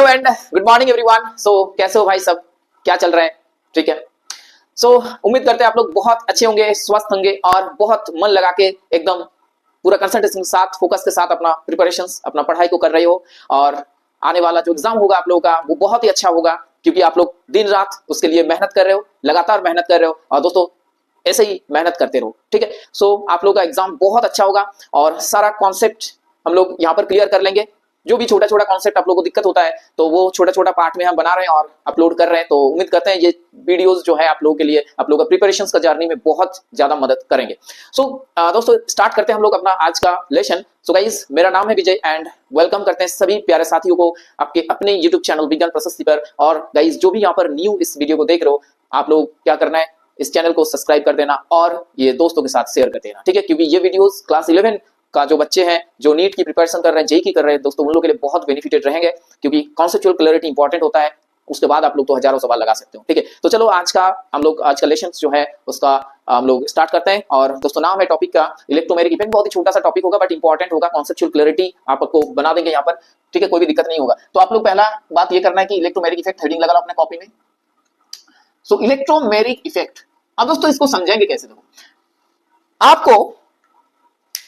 And good morning everyone. So कैसे हो भाई सब, क्या चल रहा है? ठीक है। सो उम्मीद करते हैं आप लोग बहुत अच्छे होंगे, स्वस्थ होंगे और बहुत मन लगा के एकदम पूरा कंसंट्रेशन के साथ, फोकस के साथ अपना प्रिपरेशंस, अपना पढ़ाई को कर रहे हो। और आने वाला जो एग्जाम होगा आप लोगों का वो बहुत ही अच्छा होगा, क्योंकि आप लोग दिन रात उसके लिए मेहनत कर रहे हो, लगातार मेहनत कर रहे हो। और दोस्तों ऐसे ही मेहनत करते रहो, ठीक है। सो आप लोगों का एग्जाम बहुत अच्छा होगा और सारा कॉन्सेप्ट हम लोग यहाँ पर क्लियर कर लेंगे। जो भी छोटा छोटा कॉन्सेप्ट आप लोगों को दिक्कत होता है तो वो छोटा छोटा पार्ट में हम बना रहे हैं और अपलोड कर रहे हैं। तो उम्मीद करते हैं ये वीडियोस जो है आप लोगों के लिए, आप लोगों का प्रिपरेशंस का जर्नी में बहुत ज्यादा मदद करेंगे। सो दोस्तों स्टार्ट करते हैं हम लोग अपना आज का लेसन। सो गाइस, मेरा नाम है विजय एंड वेलकम करते हैं सभी प्यारे साथियों को आपके अपने यूट्यूब चैनल विज्ञान प्रशस्ति पर। और गाइस जो भी यहाँ पर न्यू इस वीडियो को देख रहे हो, आप लोग क्या करना है, इस चैनल को सब्सक्राइब कर देना और ये दोस्तों के साथ शेयर कर देना, ठीक है। क्योंकि ये वीडियोस क्लास 11 का जो बच्चे हैं, जो नीट की प्रिपरेशन कर रहे हैं, जेई की कर रहे हैं, दोस्तों उन लोगों के लिए बहुत बेनिफिटेड रहेंगे, क्योंकि कॉन्सेप्चुअल क्लैरिटी इंपॉर्टेंट होता है। उसके बाद आप लोग तो हजारों सवाल लगा सकते हो, ठीक है। तो चलो आज का लेसन जो है उसका हम लोग स्टार्ट करते हैं। और दोस्तों नाम है टॉपिक का इलेक्ट्रोमैग्नेटिक इफेक्ट। बहुत ही छोटा सा टॉपिक होगा बट इंपॉर्टेंट होगा, कॉन्सेप्चुअल क्लैरिटी आपको बना देंगे यहाँ पर, ठीक है। कोई भी दिक्कत नहीं होगा। तो आप लोग पहला बात ये करना है कि इलेक्ट्रोमैग्नेटिक इफेक्ट हेडिंग लगा लो अपने कॉपी में। सो इलेक्ट्रोमैग्नेटिक इफेक्ट, अब दोस्तों इसको समझेंगे कैसे। देखो, आपको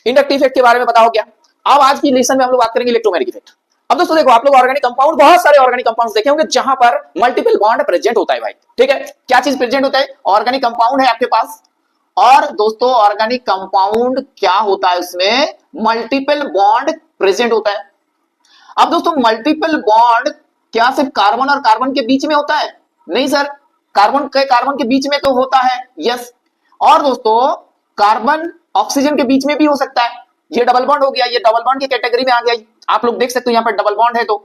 इंडक्टिव इफेक्ट के बारे में पता हो क्या? अब आज की लेसन में हम लोग बात करेंगे इलेक्ट्रोमैग्नेटिक इफेक्ट। अब दोस्तों देखो, आप लोग ऑर्गेनिक कंपाउंड, बहुत सारे ऑर्गेनिक कंपाउंड्स देखे होंगे जहां पर मल्टीपल बॉन्ड प्रेजेंट होता है भाई, ठीक है। क्या चीज प्रेजेंट होता है? ऑर्गेनिक कंपाउंड है आपके पास, और दोस्तों ऑर्गेनिक कंपाउंड क्या होता है, उसमें मल्टीपल बॉन्ड प्रेजेंट होता है। अब दोस्तों मल्टीपल बॉन्ड क्या सिर्फ कार्बन और कार्बन के बीच में होता है? नहीं सर, कार्बन के बीच में तो होता है, यस। और दोस्तों कार्बन ऑक्सीजन के बीच में भी हो सकता है। ये डबल बॉन्ड हो गया, ये डबल बॉन्ड की कैटेगरी में आ गया। आप लोग देख सकते हो यहाँ पर डबल बॉन्ड है, तो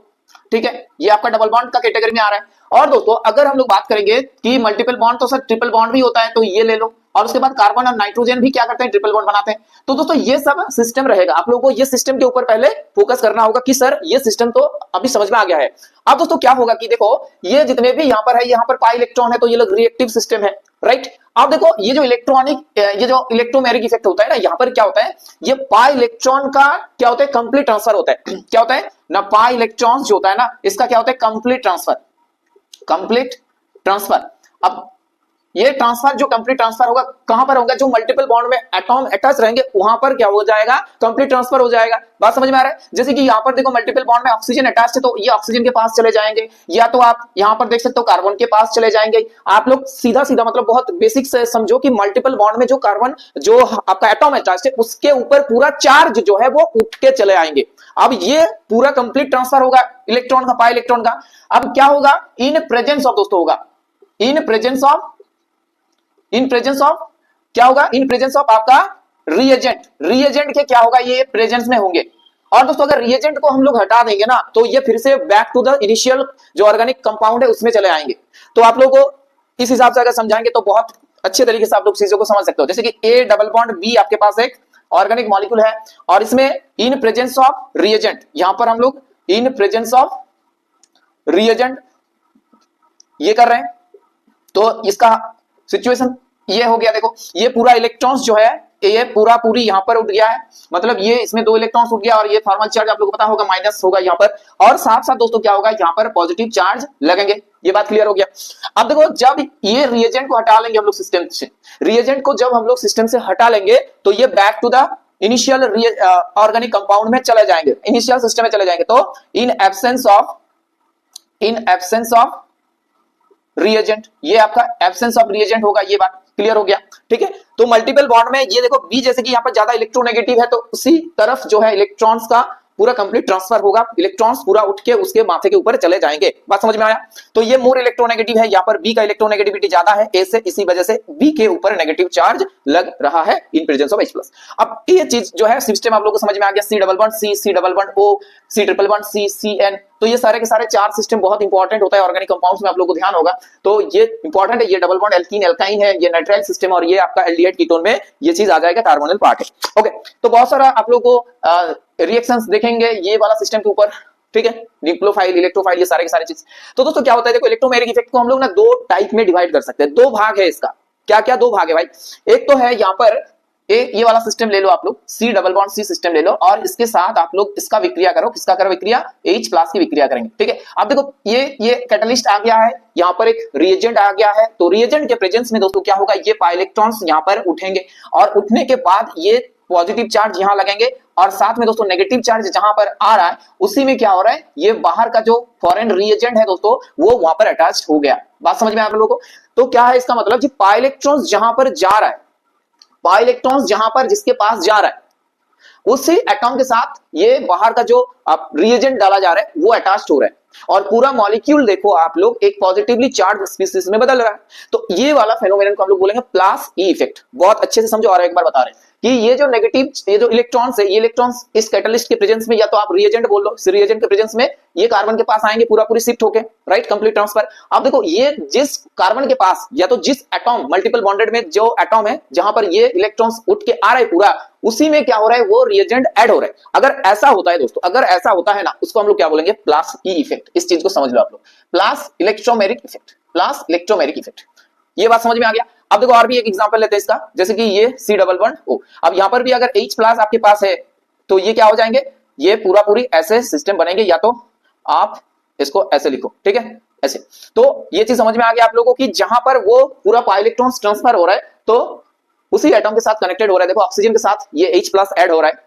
ठीक है, ये आपका डबल बॉन्ड का कैटेगरी में आ रहा है। और दोस्तों अगर हम लोग बात करेंगे कि मल्टीपल बॉन्ड, तो सर ट्रिपल बॉन्ड भी होता है, तो ये ले लो। और उसके बाद कार्बन और नाइट्रोजन भी क्या करते हैं, ट्रिपल बॉन्ड बनाते हैं। तो दोस्तों ये सब सिस्टम रहेगा, आप लोगों को ये सिस्टम के ऊपर पहले फोकस करना होगा कि सर ये सिस्टम तो अभी समझ में आ गया है। अब दोस्तों क्या होगा कि देखो, ये जितने भी यहाँ पर है, यहाँ पर पाई इलेक्ट्रॉन है, तो ये लोग रिएक्टिव सिस्टम है, राइट। अब देखो ये जो इलेक्ट्रोमैग्नेटिक इफेक्ट होता है ना, यहाँ पर क्या होता है, ये पाई इलेक्ट्रॉन का क्या होता है, कंप्लीट ट्रांसफर होता है। क्या होता है ना, पाई इलेक्ट्रॉन जो होता है ना, इसका क्या होता है, कंप्लीट ट्रांसफर। अब ये ट्रांसफर, जो कंप्लीट ट्रांसफर होगा, कहां पर होगा, जो मल्टीपल बॉन्ड में एटॉम अटैच रहेंगे वहां पर क्या हो जाएगा, कंप्लीट ट्रांसफर हो जाएगा। बात समझ में आ रहा है? जैसे कि यहाँ पर देखो मल्टीपल बॉन्ड में ऑक्सीजन अटैच है, तो ये ऑक्सीजन के पास चले जाएंगे, या तो आप यहाँ पर देख सकते हो कार्बन के पास चले जाएंगे। आप लोग सीधा सीधा मतलब बहुत बेसिक से समझो कि मल्टीपल बॉन्ड में जो कार्बन, जो आपका एटॉम अटैच है, उसके ऊपर पूरा चार्ज जो है वो उठ के चले आएंगे। अब ये पूरा कंप्लीट ट्रांसफर होगा इलेक्ट्रॉन का, पाई इलेक्ट्रॉन का। अब क्या होगा, इन प्रेजेंस ऑफ, दोस्तों होगा इन प्रेजेंस ऑफ क्या होगा, इन प्रेजेंस ऑफ आपका रिएजेंट के क्या होगा, ये प्रेजेंस में होंगे। और दोस्तों अगर रिएजेंट को हम लोग हटा देंगे ना, तो ये फिर से बैक टू द इनिशियल जो ऑर्गेनिक कंपाउंड है उसमें चले आएंगे। तो आप लोगों को इस हिसाब से अगर समझाएंगे तो बहुत अच्छे तरीके से आप लोग चीजों को समझ सकते हो। जैसे कि ए डबल बॉन्ड बी आपके पास एक ऑर्गेनिक मॉलिक्यूल है, और इसमें इन प्रेजेंस ऑफ रिएजेंट, यहां पर हम लोग इन प्रेजेंस ऑफ रिएजेंट ये कर रहे हैं। तो इसका सिचुएशन ये हो गया। देखो ये पूरा इलेक्ट्रॉन्स जो है, ये पूरी यहाँ पर उठ गया है, मतलब ये इसमें 2 इलेक्ट्रॉन्स उठ गया, और ये फॉर्मल चार्ज आप लोगों को पता होगा माइनस होगा यहाँ पर, और साथ साथ दोस्तों क्या होगा, यहाँ पर पॉजिटिव चार्ज लगेंगे। ये बात क्लियर हो गया। अब देखो जब ये रिएजेंट को हटा लेंगे हम लोग सिस्टम से, रिएजेंट को जब हम लोग सिस्टम से हटा लेंगे, तो ये back to the initial organic compound में चले जाएंगे, इनिशियल सिस्टम में चले जाएंगे। तो इन एब्सेंस ऑफ रिएजेंट, ये आपका एब्सेंस ऑफ रिएजेंट होगा। ये बात क्लियर हो गया, ठीक है। तो मल्टीपल बॉन्ड में ये देखो बी, जैसे कि यहाँ पर ज्यादा इलेक्ट्रोनेगेटिव है, तो उसी तरफ जो है इलेक्ट्रॉन्स का पूरा कंप्लीट ट्रांसफर होगा, इलेक्ट्रॉन्स पूरा उठ के उसके माथे के ऊपर चले जाएंगे। बात समझ में आया? तो ये मोर इलेक्ट्रोनेगेटिव है, यहाँ पर बी का इलेक्ट्रोनेगेटिविटी ज्यादा है ए से, इसी वजह से बी के ऊपर नेगेटिव चार्ज लग रहा है इन प्रेजेंस ऑफ H+। अब ये चीज जो है सिस्टम आप लोगों को समझ में आ गया। C double bond C, C double bond O, C triple bond C, C N. तो ये सारे के सारे 4 सिस्टम बहुत इंपॉर्टेंट होता है ऑर्गेनिक कंपाउंड्स में, आप लोगों को ध्यान होगा। तो ये इंपॉर्टेंट है, ये डबल बॉन्ड एल्कीन एल्काइन है, ये नाइट्राइल सिस्टम, और ये आपका एल्डिहाइड कीटोन में ये चीज आ जाएगा, कार्बोनिल पार्ट है। ओके, तो बहुत सारा आप लोगों को रिएक्शंस देखेंगे ये वाला सिस्टम के ऊपर, ठीक है, न्यूक्लियोफाइल, इलेक्ट्रोफाइल, ये सारे के सारे चीज। तो दोस्तों क्या होता है, देखो इलेक्ट्रोमैग्नेटिक इफेक्ट को हम लोग ना 2 टाइप में डिवाइड कर सकते हैं। 2 भाग है इसका। क्या क्या 2 भाग है भाई? एक तो है यहाँ पर ये वाला सिस्टम ले लो आप लोग, C double bond C system ले लो और इसके साथ आप लोग इसका विक्रिया करो, किसका करो विक्रिया, H प्लस की विक्रिया करेंगे, ठीक है। अब देखो ये कैटलिस्ट आ गया है, यहाँ पर एक रिएजेंट आ गया है, तो रिएजेंट के प्रेजेंस में दोस्तों क्या होगा, ये पाई इलेक्ट्रॉन्स यहाँ पर उठेंगे और उठने के बाद ये पॉजिटिव चार्ज यहाँ लगेंगे और साथ में दोस्तों नेगेटिव चार्ज जहां पर आ रहा है उसी में क्या हो रहा है, ये बाहर का जो फॉरेन रिएजेंट है दोस्तों वो वहां पर अटैच हो गया। बात समझ में आप लोगों को? तो क्या है इसका मतलब, कि पाई इलेक्ट्रॉन्स जहां पर जा रहा है, पाई इलेक्ट्रॉन्स जहां पर जिसके पास जा रहा है उसी एटॉम के साथ ये बाहर का जो रिएजेंट डाला जा रहा है वो अटैच्ड हो रहा है और पूरा मॉलिक्यूल देखो आप लोग एक पॉजिटिवली चार्ज स्पीसीज में बदल रहा है। तो ये वाला फेनोमेनन को हम लोग बोलेंगे प्लस ई इफेक्ट। बहुत अच्छे से समझो और एक बार बता रहे हैं कि ये जो नेगेटिव, ये जो इलेक्ट्रॉन्स है, ये इलेक्ट्रॉन्स इस कैटलिस्ट के प्रेजेंस में, या तो आप रिएजेंट बोल लो, रिएजेंट के प्रेजेंस में ये कार्बन के पास आएंगे पूरा पूरी शिफ्ट होके, राइट, कंप्लीट ट्रांसफर। अब देखो ये जिस कार्बन के पास या तो जिस एटॉम मल्टीपल बॉन्डेड में जो एटॉम है जहां पर ये इलेक्ट्रॉन्स उठ के आ रहे पूरा, उसी में क्या हो रहा है, वो रिएजेंट ऐड हो रहा है। अगर ऐसा होता है दोस्तों, अगर ऐसा होता है ना, उसको हम लोग क्या बोलेंगे, प्लस ई इफेक्ट। इस चीज को समझ लो आप लोग, plus electromeric effect, plus electromeric effect. ये बात समझ में आ गया? अब देखो और भी एक एग्जांपल लेते हैं इसका, जैसे कि ये C डबल बॉन्ड O। अब यहां पर भी अगर H प्लस आपके पास है तो ये क्या हो जाएंगे, ये पूरा पूरी ऐसे सिस्टम बनेंगे, या तो आप इसको ऐसे लिखो, ठीक है, ऐसे। तो ये चीज समझ में आ गया आप लोगों को कि जहां पर वो पूरा पाई इलेक्ट्रॉन्स ट्रांसफर हो रहा है तो उसी एटॉम के साथ कनेक्टेड हो रहा है। देखो ऑक्सीजन के साथ ये H प्लस ऐड हो रहा है,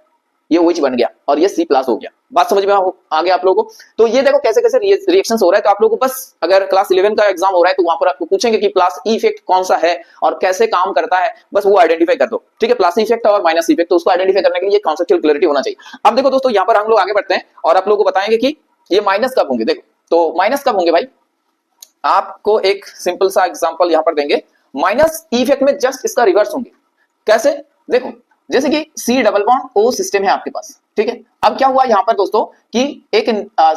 ये OH बन गया और ये C प्लस हो गया। बात समझ में आ गया आप लोगों को? तो ये देखो कैसे कैसे रिएक्शंस हो रहा है। तो आप लोगों को बस, अगर क्लास 11 का एग्जाम हो रहा है तो वहां पर आपको पूछेंगे कि प्लस ई इफेक्ट कौन सा है और कैसे काम करता है, बस वो आइडेंटिफाई कर दो, ठीक है। प्लस ई इफेक्ट और माइनस इफेक्ट, तो उसको आइडेंटिफाई करने के लिए कॉन्सेप्चुअल क्लैरिटी होना चाहिए। अब देखो दोस्तों यहाँ पर हम लोग आगे बढ़ते हैं और आप लोगों को बताएंगे कि ये माइनस कब होंगे। देखो तो माइनस कब होंगे भाई, आपको एक सिंपल सा एग्जांपल यहां पर देंगे। माइनस ई इफेक्ट में जस्ट इसका रिवर्स होंगे। कैसे? देखो जैसे कि C double bond O system है आपके पास, ठीक है। अब क्या हुआ यहाँ पर दोस्तों कि एक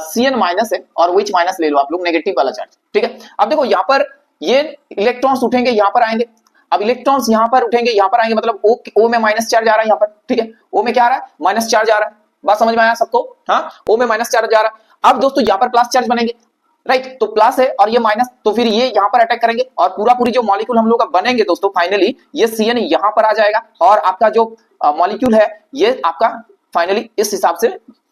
Cn माइनस है और OH माइनस ले लो आप लोग, नेगेटिव वाला चार्ज, ठीक है। अब देखो यहाँ पर ये इलेक्ट्रॉन्स उठेंगे, यहाँ पर आएंगे। अब इलेक्ट्रॉन्स यहाँ पर उठेंगे, यहाँ पर आएंगे, मतलब O में माइनस चार्ज आ रहा है यहाँ पर, ठीक है। O में क्या आ रहा है, माइनस चार्ज आ रहा है। बात समझ में आया सबको? हाँ, O में माइनस चार्ज आ रहा है। अब दोस्तों यहाँ पर प्लस चार्ज बनेंगे, राइट, तो प्लस है और ये माइनस, तो फिर ये यहाँ पर अटैक करेंगे और पूरा पूरी जो मॉलिक्यूल हम लोग का बनेंगे दोस्तों, फाइनली ये Cn यहाँ पर आ जाएगा और आपका जो मॉलिक्यूल है ये आपका फाइनली इस हिसाब से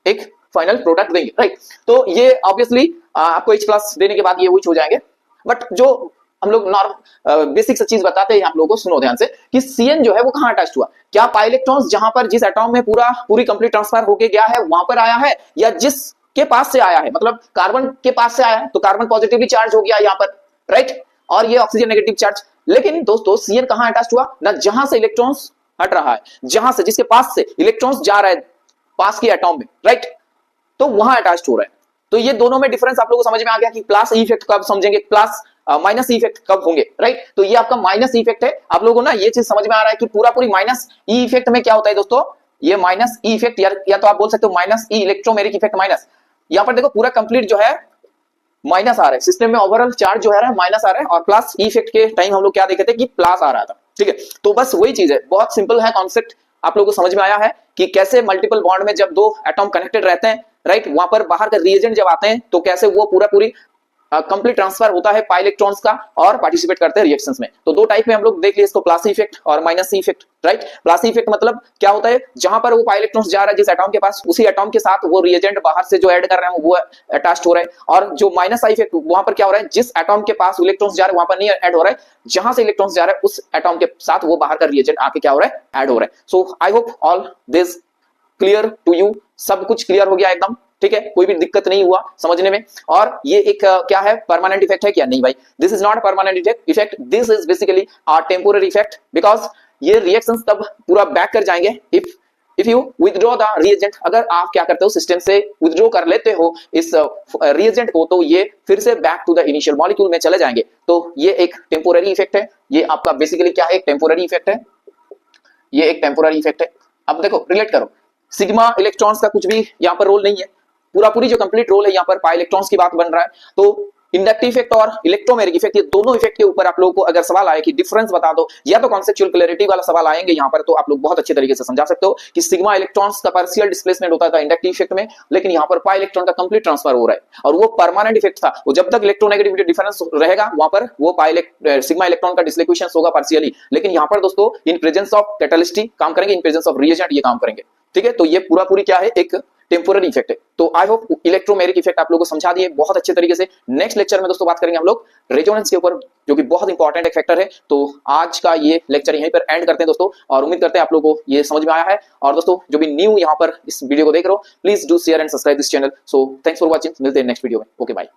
एक फाइनल प्रोडक्ट देंगे, राइट। तो ये ऑब्वियसली आपको H प्लस देने के बाद ये OH हो जाएंगे। बट जो हम लोग नॉर्मल बेसिक सा चीज बताते हैं आप लोगों को, सुनो ध्यान से, कि Cn जो है वो कहाँ अटैच हुआ, क्या पाई इलेक्ट्रॉन्स जहां पर जिस एटॉम में पूरी कंप्लीट ट्रांसफर होके गया है वहां पर आया है, या जिस के पास से आया है, मतलब कार्बन के पास से आया है तो कार्बन पॉजिटिवली चार्ज हो गया यहाँ पर, राइट, और ये ऑक्सीजन नेगेटिव चार्ज। लेकिन दोस्तों Cn कहां अटैच हुआ ना, जहां से इलेक्ट्रॉन्स हट रहा है, जहां से जिसके पास से इलेक्ट्रॉन्स जा रहा है पास के एटॉम में, राइट, तो वहां अटैच हो रहा है। तो ये दोनों में डिफरेंस आप लोगों को समझ में आ गया कि प्लस ई इफेक्ट कब समझेंगे, प्लस माइनस ई इफेक्ट कब होंगे, राइट। तो ये आपका माइनस ई इफेक्ट है। आप लोगों को ना ये चीज समझ में आ रहा है कि पूरा पूरी माइनस ई इफेक्ट में क्या होता है दोस्तों, ये माइनस ई इफेक्ट, या तो आप बोल सकते हो माइनस ई इलेक्ट्रोमेरिक इफेक्ट माइनस। यहाँ पर देखो पूरा कंप्लीट जो है माइनस आ रहा है, सिस्टम में ओवरऑल चार्ज जो है माइनस आ रहा है, और प्लस ई इफेक्ट के टाइम हम लोग क्या देखे थे कि प्लस आ रहा था, ठीक है। तो बस वही चीज है, बहुत सिंपल है कॉन्सेप्ट। आप लोगों को समझ में आया है कि कैसे मल्टीपल बॉन्ड में जब दो एटॉम कनेक्टेड रहते हैं, राइट, वहां पर बाहर का रिएजेंट जब आते हैं तो कैसे वो पूरी कंप्लीट ट्रांसफर होता है पाई इलेक्ट्रॉन्स का और पार्टिसिपेट करते हैं रिएक्शंस में। तो दो टाइप में हम लोग देख लिए इसको, प्लस इफेक्ट और minus effect, right. Plus effect मतलब क्या होता है, जहां पर वो पाई इलेक्ट्रॉन्स जा रहा है जिस एटॉम के पास, उसी एटॉम के साथ वो रिएजेंट बाहर से जो ऐड कर रहे हैं वो अटैच्ड हो रहा है। और जो माइनस इफेक्ट, वहां पर क्या हो रहा है, जिस एटॉम के पास इलेक्ट्रॉन्स जा रहे हैं वहां पर नहीं ऐड हो रहा है, जहां से इलेक्ट्रॉन्स जा रहा है उस एटॉम के साथ वो बाहर का रिएजेंट आके क्या हो रहा है, ऐड हो रहा है। So I hope all this clear to you, सब कुछ क्लियर हो गया एकदम, ठीक है, कोई भी दिक्कत नहीं हुआ समझने में। और ये एक क्या है, परमानेंट इफेक्ट है क्या? नहीं भाई, this is not permanent effect, this is basically a temporary effect, because ये रिएक्शंस तब पूरा बैक कर जाएंगे if you withdraw the reagent. अगर आप क्या करते हो, सिस्टम से विथड्रॉ कर लेते हो इस रिएजेंट को, तो ये फिर से back to the initial molecule में चले जाएंगे। तो ये एक टेम्पोररी इफेक्ट है, ये आपका बेसिकली क्या है, एक टेम्पोररी इफेक्ट है, ये एक टेम्पोररी इफेक्ट है। अब देखो रिलेट करो, सिग्मा इलेक्ट्रॉन्स का कुछ भी यहाँ पर रोल नहीं है, पूरी जो कंप्लीट रोल है यहाँ पर पाई इलेक्ट्रॉन्स की बात बन रहा है। तो इंडक्टिव इफेक्ट और इलेक्ट्रोमैग्नेटिक इफेक्ट, ये दोनों इफेक्ट के ऊपर आप लोगों को अगर सवाल आए कि डिफरेंस बता दो या तो कॉन्सेप्चुअल क्लैरिटी वाला सवाल आएंगे यहाँ पर, तो आप लोग बहुत अच्छे तरीके से समझा सकते हो कि सिग्मा इलेक्ट्रॉन्स का पार्शियल डिस्प्लेसमेंट होता था इंडक्टिव इफेक्ट में, लेकिन यहाँ पर पाई इलेक्ट्रॉन का कंप्लीट ट्रांसफर हो रहा है और वो परमानेंट इफेक्ट था। वो जब तक इलेक्ट्रोनेगेटिविटी डिफरेंस रहेगा वहां पर वो सिग्मा इलेक्ट्रॉन का डिसलोकेशन होगा पार्शियली, लेकिन यहाँ पर दोस्तों इन प्रेजेंस ऑफ कैटलिस्ट काम करेंगे, इन प्रेजेंस ऑफ रिएजेंट ये काम करेंगे। ठीक है, तो ये पूरा पूरी क्या है, एक टेम्पोररी इफेक्ट है। तो आई होप इलेक्ट्रोमैग्नेटिक इफेक्ट आप लोगों को समझा दिए बहुत अच्छे तरीके से। नेक्स्ट लेक्चर में दोस्तों बात करेंगे हम लोग रेजोनेंस के ऊपर, जो कि बहुत इंपॉर्टेंट एक फैक्टर है। तो आज का ये लेक्चर यहीं पर एंड करते हैं दोस्तों, और उम्मीद करते हैं आप लोगों को ये समझ में आया है। और दोस्तों जो भी न्यू यहाँ पर इस वीडियो को देख रहे हो, please do share and subscribe this channel. So thanks for watching, मिलते हैं नेक्स्ट वीडियो में। Okay bye.